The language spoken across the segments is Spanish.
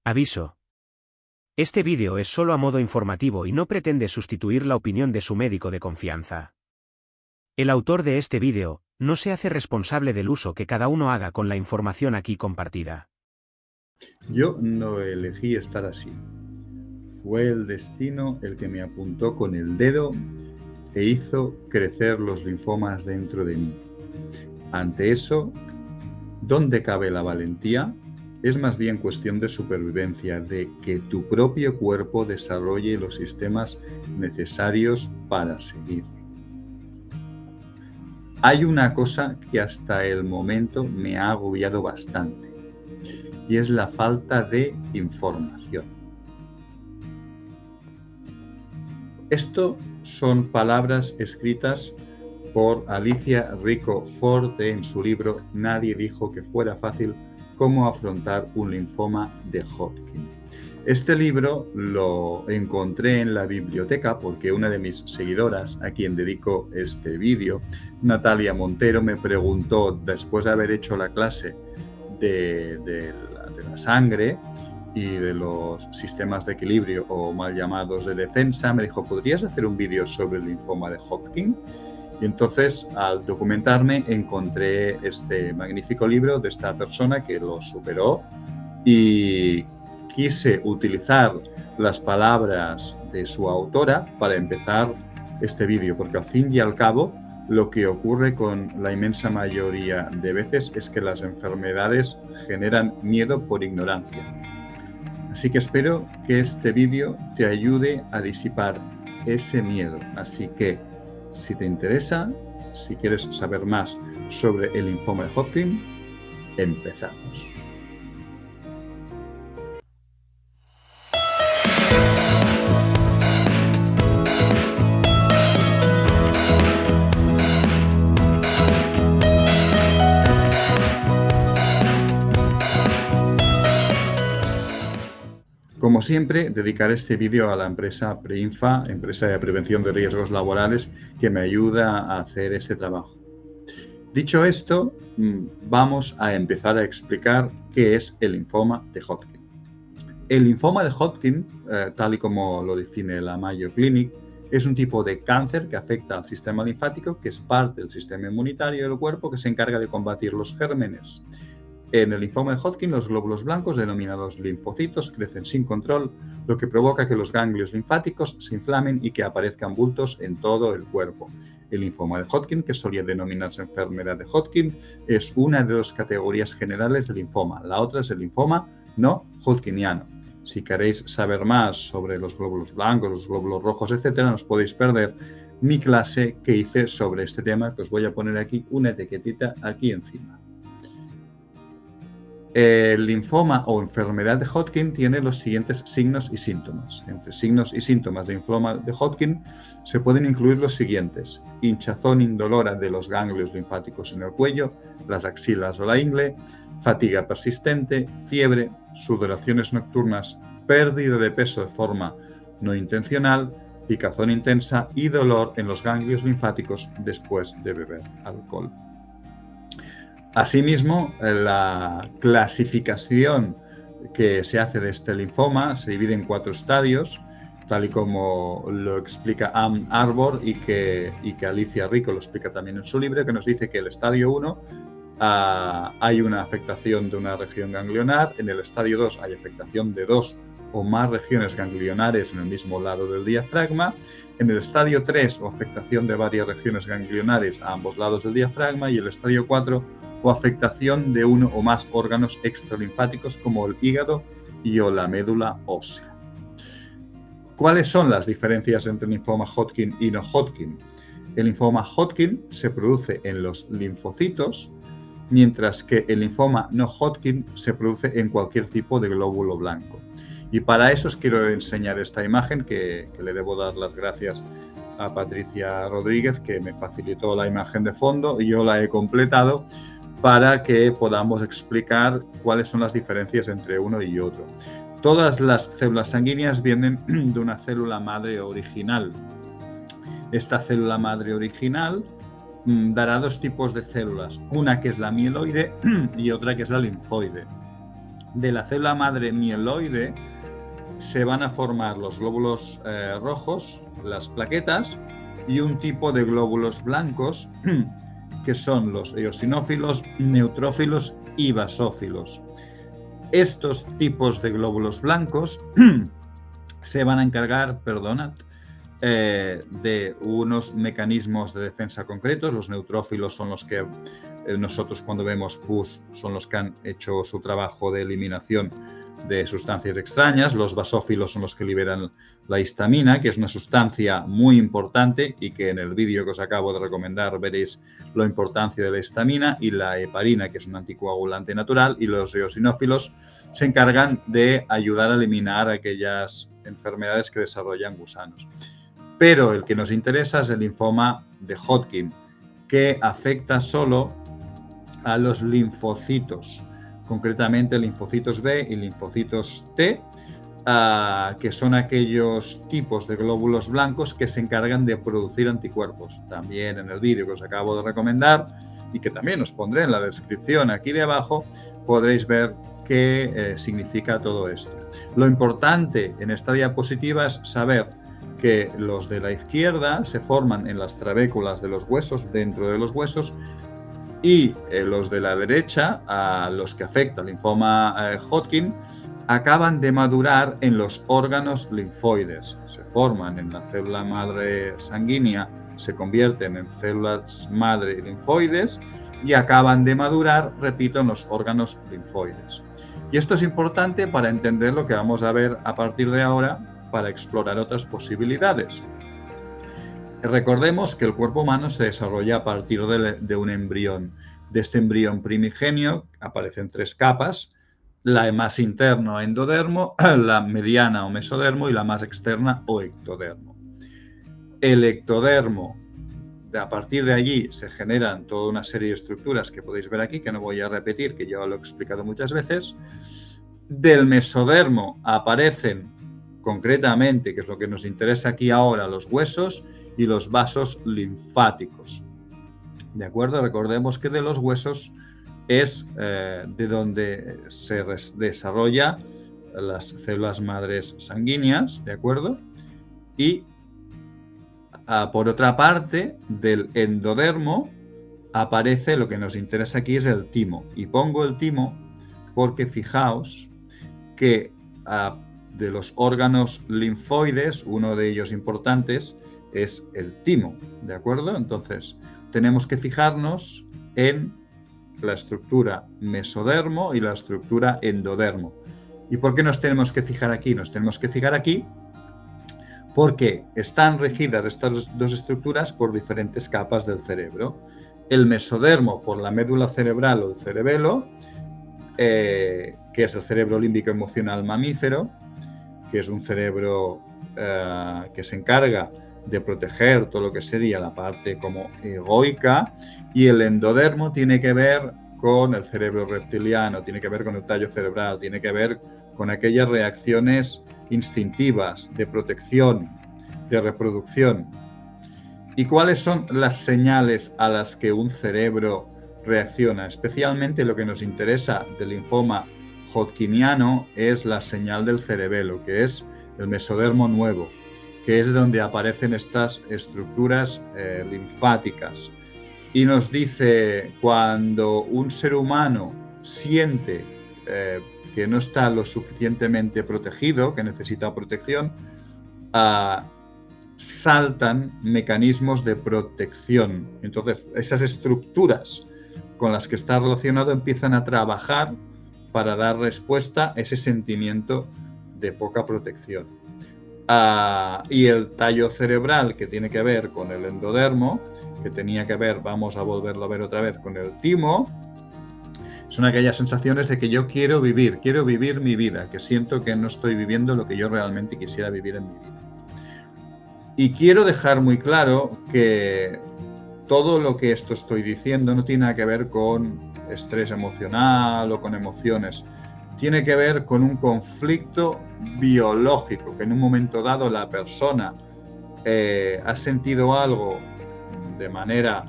Aviso. Este vídeo es solo a modo informativo y no pretende sustituir la opinión de su médico de confianza. El autor de este vídeo no se hace responsable del uso que cada uno haga con la información aquí compartida. Yo no elegí estar así. Fue el destino el que me apuntó con el dedo e hizo crecer los linfomas dentro de mí. Ante eso, ¿dónde cabe la valentía? Es más bien cuestión de supervivencia, de que tu propio cuerpo desarrolle los sistemas necesarios para seguir. Hay una cosa que hasta el momento me ha agobiado bastante, y es la falta de información. Esto son palabras escritas por Alicia Rico Forte en su libro Nadie dijo que fuera fácil: cómo afrontar un linfoma de Hodgkin. Este libro lo encontré en la biblioteca porque una de mis seguidoras, a quien dedico este vídeo, Natalia Montero, me preguntó, después de haber hecho la clase de la sangre y de los sistemas de equilibrio o mal llamados de defensa, me dijo, ¿podrías hacer un vídeo sobre el linfoma de Hodgkin? Y entonces, al documentarme, encontré este magnífico libro de esta persona que lo superó y quise utilizar las palabras de su autora para empezar este vídeo, porque al fin y al cabo lo que ocurre con la inmensa mayoría de veces es que las enfermedades generan miedo por ignorancia. Así que espero que este vídeo te ayude a disipar ese miedo. Así que, si te interesa, si quieres saber más sobre el linfoma de Hodgkin, empezamos. Como siempre, dedicaré este vídeo a la empresa Preinfa, empresa de prevención de riesgos laborales, que me ayuda a hacer ese trabajo. Dicho esto, vamos a empezar a explicar qué es el linfoma de Hodgkin. El linfoma de Hodgkin, tal y como lo define la Mayo Clinic, es un tipo de cáncer que afecta al sistema linfático, que es parte del sistema inmunitario del cuerpo, que se encarga de combatir los gérmenes. En el linfoma de Hodgkin, los glóbulos blancos, denominados linfocitos, crecen sin control, lo que provoca que los ganglios linfáticos se inflamen y que aparezcan bultos en todo el cuerpo. El linfoma de Hodgkin, que solía denominarse enfermedad de Hodgkin, es una de las categorías generales del linfoma. La otra es el linfoma no hodgkiniano. Si queréis saber más sobre los glóbulos blancos, los glóbulos rojos, etc., no os podéis perder mi clase que hice sobre este tema, que os voy a poner aquí una etiquetita aquí encima. El linfoma o enfermedad de Hodgkin tiene los siguientes signos y síntomas. Entre signos y síntomas de linfoma de Hodgkin se pueden incluir los siguientes: hinchazón indolora de los ganglios linfáticos en el cuello, las axilas o la ingle, fatiga persistente, fiebre, sudoraciones nocturnas, pérdida de peso de forma no intencional, picazón intensa y dolor en los ganglios linfáticos después de beber alcohol. Asimismo, la clasificación que se hace de este linfoma se divide en 4 estadios, tal y como lo explica Ann Arbor y que Alicia Rico lo explica también en su libro, que nos dice que el estadio 1 hay una afectación de una región ganglionar, en el estadio 2 hay afectación de 2 o más regiones ganglionares en el mismo lado del diafragma, en el estadio 3 o afectación de varias regiones ganglionares a ambos lados del diafragma y el estadio 4 o afectación de uno o más órganos extralinfáticos como el hígado y o la médula ósea. ¿Cuáles son las diferencias entre linfoma Hodgkin y no Hodgkin? El linfoma Hodgkin se produce en los linfocitos, mientras que el linfoma no Hodgkin se produce en cualquier tipo de glóbulo blanco. Y para eso os quiero enseñar esta imagen que le debo dar las gracias a Patricia Rodríguez, que me facilitó la imagen de fondo y yo la he completado para que podamos explicar cuáles son las diferencias entre uno y otro. Todas las células sanguíneas vienen de una célula madre original. Esta célula madre original dará 2 tipos de células, una que es la mieloide y otra que es la linfoide. de la célula madre mieloide se van a formar los glóbulos rojos, las plaquetas, y un tipo de glóbulos blancos que son los eosinófilos, neutrófilos y basófilos. Estos tipos de glóbulos blancos se van a encargar, de unos mecanismos de defensa concretos. Los neutrófilos son los que nosotros cuando vemos pus son los que han hecho su trabajo de eliminación de sustancias extrañas. Los basófilos son los que liberan la histamina, que es una sustancia muy importante y que en el vídeo que os acabo de recomendar veréis la importancia de la histamina, y la heparina, que es un anticoagulante natural, y los eosinófilos se encargan de ayudar a eliminar aquellas enfermedades que desarrollan gusanos. Pero el que nos interesa es el linfoma de Hodgkin, que afecta solo a los linfocitos, concretamente linfocitos B y linfocitos T, que son aquellos tipos de glóbulos blancos que se encargan de producir anticuerpos. También en el vídeo que os acabo de recomendar y que también os pondré en la descripción aquí debajo, podréis ver qué significa todo esto. Lo importante en esta diapositiva es saber que los de la izquierda se forman en las trabéculas de los huesos, dentro de los huesos, y los de la derecha, a los que afecta el linfoma Hodgkin, acaban de madurar en los órganos linfoides. Se forman en la célula madre sanguínea, se convierten en células madre linfoides y acaban de madurar, repito, en los órganos linfoides. Y esto es importante para entender lo que vamos a ver a partir de ahora, para explorar otras posibilidades. Recordemos que el cuerpo humano se desarrolla a partir de un embrión. De este embrión primigenio aparecen tres capas: la más interna o endodermo, la mediana o mesodermo y la más externa o ectodermo. El ectodermo, a partir de allí se generan toda una serie de estructuras que podéis ver aquí, que no voy a repetir, que ya lo he explicado muchas veces. Del mesodermo aparecen concretamente, que es lo que nos interesa aquí ahora, los huesos y los vasos linfáticos. ¿De acuerdo? Recordemos que de los huesos es de donde se desarrolla las células madres sanguíneas, ¿de acuerdo? Y por otra parte, del endodermo aparece lo que nos interesa aquí, es el timo. Y pongo el timo porque fijaos que de los órganos linfoides, uno de ellos importantes es el timo, ¿de acuerdo? Entonces, tenemos que fijarnos en la estructura mesodermo y la estructura endodermo. ¿Y por qué nos tenemos que fijar aquí? Nos tenemos que fijar aquí porque están regidas estas dos estructuras por diferentes capas del cerebro. El mesodermo por la médula cerebral o el cerebelo, que es el cerebro límbico emocional mamífero, que es un cerebro que se encarga de proteger todo lo que sería la parte como egoica, y el endodermo tiene que ver con el cerebro reptiliano, tiene que ver con el tallo cerebral, tiene que ver con aquellas reacciones instintivas de protección, de reproducción. ¿Y cuáles son las señales a las que un cerebro reacciona? Especialmente lo que nos interesa del linfoma hodgkiniano es la señal del cerebelo, que es el mesodermo nuevo, que es donde aparecen estas estructuras linfáticas. Y nos dice, cuando un ser humano siente que no está lo suficientemente protegido, que necesita protección, saltan mecanismos de protección. Entonces, esas estructuras con las que está relacionado empiezan a trabajar para dar respuesta a ese sentimiento de poca protección. Y el tallo cerebral, que tiene que ver con el endodermo, que tenía que ver, vamos a volverlo a ver otra vez, con el timo, son aquellas sensaciones de que yo quiero vivir mi vida, que siento que no estoy viviendo lo que yo realmente quisiera vivir en mi vida. Y quiero dejar muy claro que todo lo que esto estoy diciendo no tiene nada que ver con estrés emocional o con emociones. Tiene que ver con un conflicto biológico, que en un momento dado la persona ha sentido algo de manera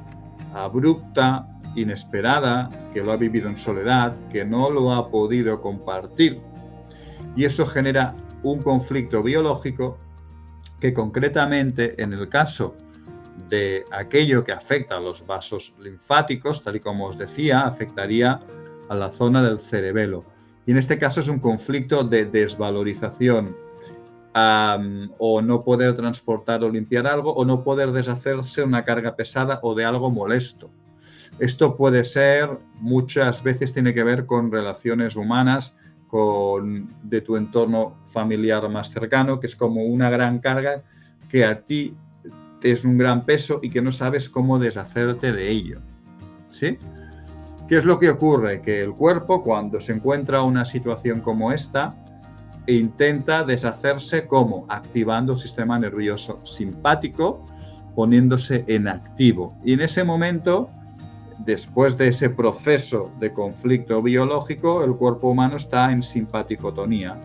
abrupta inesperada, que lo ha vivido en soledad, que no lo ha podido compartir. Y eso genera un conflicto biológico que concretamente en el caso de aquello que afecta a los vasos linfáticos, tal y como os decía, afectaría a la zona del cerebelo. Y en este caso es un conflicto de desvalorización, o no poder transportar o limpiar algo, o no poder deshacerse de una carga pesada o de algo molesto. Esto puede ser, muchas veces tiene que ver con relaciones humanas, de tu entorno familiar más cercano, que es como una gran carga que a ti es un gran peso y que no sabes cómo deshacerte de ello. ¿Sí? ¿Qué es lo que ocurre? Que el cuerpo, cuando se encuentra una situación como esta, intenta deshacerse ¿cómo? Activando el sistema nervioso simpático, poniéndose en activo. Y en ese momento, después de ese proceso de conflicto biológico, el cuerpo humano está en simpaticotonía.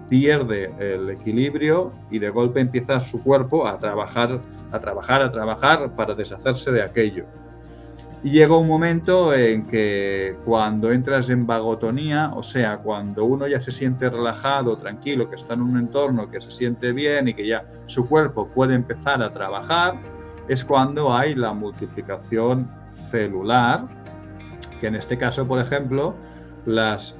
Pierde el equilibrio y de golpe empieza su cuerpo a trabajar para deshacerse de aquello. Y llega un momento en que cuando entras en vagotonía, o sea, cuando uno ya se siente relajado, tranquilo, que está en un entorno que se siente bien y que ya su cuerpo puede empezar a trabajar, es cuando hay la multiplicación celular, que en este caso, por ejemplo, las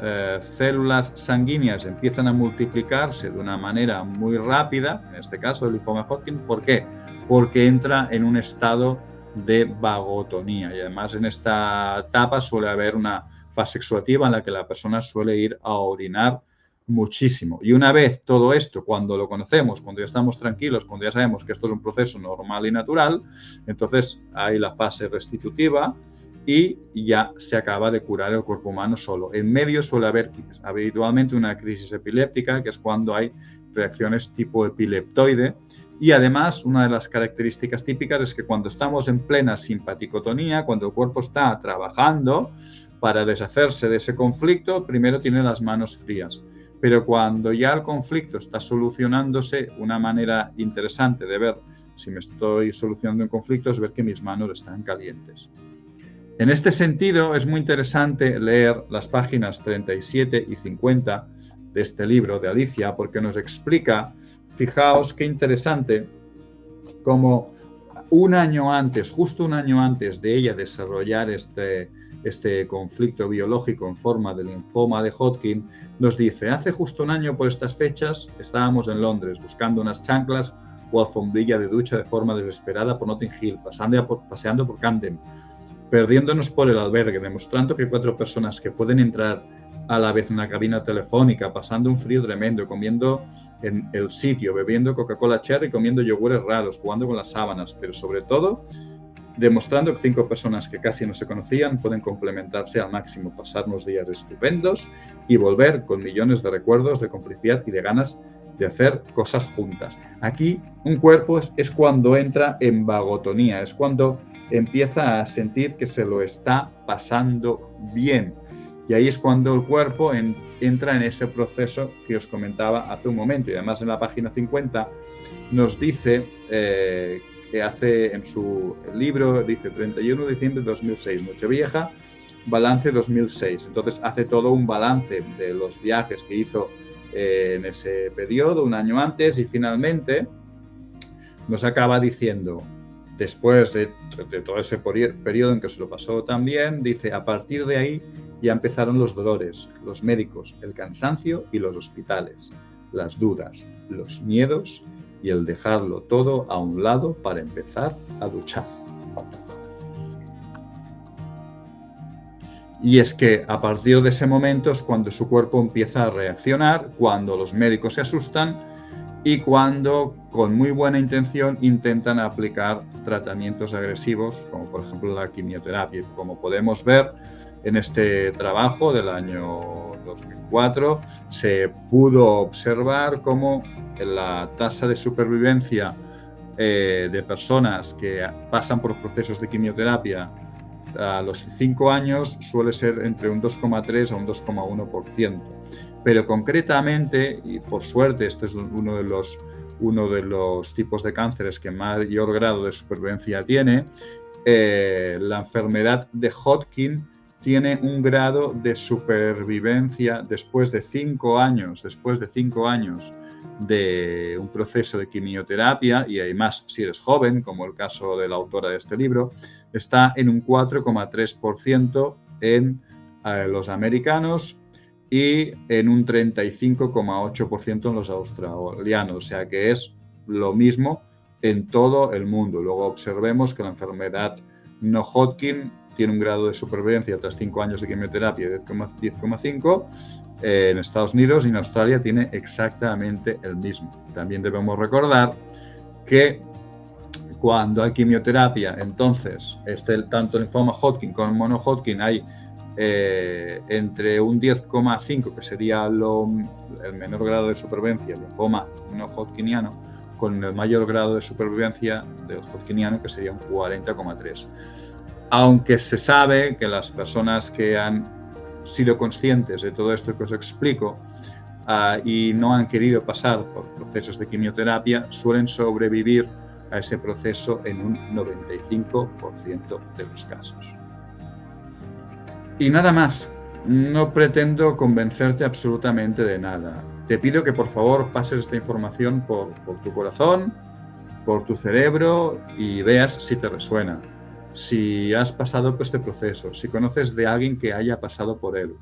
células sanguíneas empiezan a multiplicarse de una manera muy rápida, en este caso el linfoma Hodgkin. ¿Por qué? Porque entra en un estado de vagotonía y además en esta etapa suele haber una fase exudativa en la que la persona suele ir a orinar muchísimo. Y una vez todo esto, cuando lo conocemos, cuando ya estamos tranquilos, cuando ya sabemos que esto es un proceso normal y natural, entonces hay la fase restitutiva y ya se acaba de curar el cuerpo humano solo. En medio suele haber habitualmente una crisis epiléptica, que es cuando hay reacciones tipo epileptoide. Y además, una de las características típicas es que cuando estamos en plena simpaticotonía, cuando el cuerpo está trabajando para deshacerse de ese conflicto, primero tiene las manos frías. Pero cuando ya el conflicto está solucionándose, una manera interesante de ver si me estoy solucionando un conflicto es ver que mis manos están calientes. En este sentido, es muy interesante leer las páginas 37 y 50 de este libro de Alicia, porque nos explica, fijaos qué interesante, como un año antes, justo un año antes de ella desarrollar este conflicto biológico en forma de linfoma de Hodgkin, nos dice, hace justo un año por estas fechas estábamos en Londres buscando unas chanclas o alfombrilla de ducha de forma desesperada por Notting Hill, paseando por Camden, perdiéndonos por el albergue, demostrando que 4 personas que pueden entrar a la vez en una cabina telefónica, pasando un frío tremendo, comiendo en el sitio, bebiendo Coca-Cola Cherry, comiendo yogures raros, jugando con las sábanas, pero sobre todo demostrando que 5 personas que casi no se conocían pueden complementarse al máximo, pasar unos días estupendos y volver con millones de recuerdos, de complicidad y de ganas de hacer cosas juntas. Aquí un cuerpo es cuando entra en vagotonía, es cuando empieza a sentir que se lo está pasando bien. Y ahí es cuando el cuerpo entra en ese proceso que os comentaba hace un momento. Y además en la página 50 nos dice que hace en su libro, dice 31 de diciembre de 2006, Nochevieja, balance 2006. Entonces hace todo un balance de los viajes que hizo en ese periodo, un año antes, y finalmente nos acaba diciendo, después de todo ese periodo en que se lo pasó tan bien, dice, a partir de ahí ya empezaron los dolores, los médicos, el cansancio y los hospitales, las dudas, los miedos y el dejarlo todo a un lado para empezar a luchar. Y es que a partir de ese momento es cuando su cuerpo empieza a reaccionar, cuando los médicos se asustan y cuando, con muy buena intención, intentan aplicar tratamientos agresivos, como por ejemplo la quimioterapia. Como podemos ver en este trabajo del año 2004, se pudo observar cómo la tasa de supervivencia de personas que pasan por procesos de quimioterapia a los 5 años suele ser entre un 2,3 a un 2,1%. Pero concretamente, y por suerte este es uno de los tipos de cánceres que mayor grado de supervivencia tiene, la enfermedad de Hodgkin tiene un grado de supervivencia después de 5 años de un proceso de quimioterapia, y además si eres joven, como el caso de la autora de este libro, está en un 4,3% en los americanos y en un 35,8% en los australianos, o sea que es lo mismo en todo el mundo. Luego observemos que la enfermedad no Hodgkin tiene un grado de supervivencia tras 5 años de quimioterapia de 10,5. En Estados Unidos y en Australia tiene exactamente el mismo. También debemos recordar que cuando hay quimioterapia, entonces, tanto el linfoma Hodgkin como el mono Hodgkin, hay entre un 10,5, que sería el menor grado de supervivencia, el linfoma no hodgkiniano, con el mayor grado de supervivencia del hodgkiniano, que sería un 40,3. Aunque se sabe que las personas que han sido conscientes de todo esto que os explico y no han querido pasar por procesos de quimioterapia, suelen sobrevivir a ese proceso en un 95% de los casos. Y nada más, no pretendo convencerte absolutamente de nada. Te pido que por favor pases esta información por tu corazón, por tu cerebro y veas si te resuena, si has pasado por este proceso, si conoces de alguien que haya pasado por él.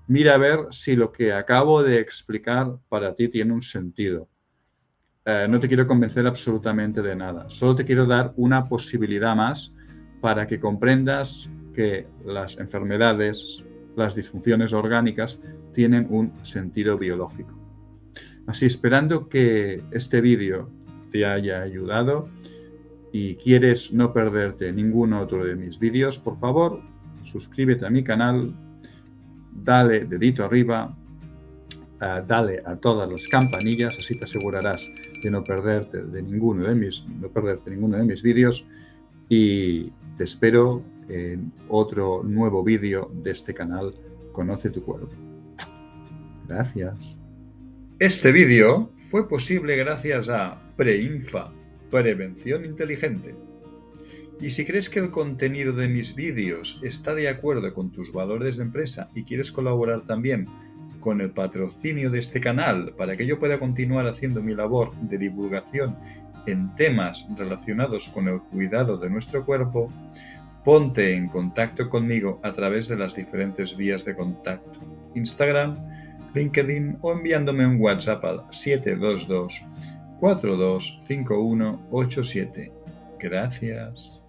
Mira a ver si lo que acabo de explicar para ti tiene un sentido. No te quiero convencer absolutamente de nada, solo te quiero dar una posibilidad más para que comprendas que las enfermedades, las disfunciones orgánicas tienen un sentido biológico. Así, esperando que este vídeo te haya ayudado y quieres no perderte ningún otro de mis vídeos, por favor, suscríbete a mi canal, dale dedito arriba, dale a todas las campanillas, así te asegurarás de no perderte ninguno de mis vídeos, y te espero en otro nuevo vídeo de este canal, Conoce tu cuerpo. Gracias. Este vídeo fue posible gracias a Preinfa, Prevención Inteligente. Y si crees que el contenido de mis vídeos está de acuerdo con tus valores de empresa y quieres colaborar también con el patrocinio de este canal para que yo pueda continuar haciendo mi labor de divulgación en temas relacionados con el cuidado de nuestro cuerpo, ponte en contacto conmigo a través de las diferentes vías de contacto: Instagram, LinkedIn o enviándome un WhatsApp al 722 425187. Gracias.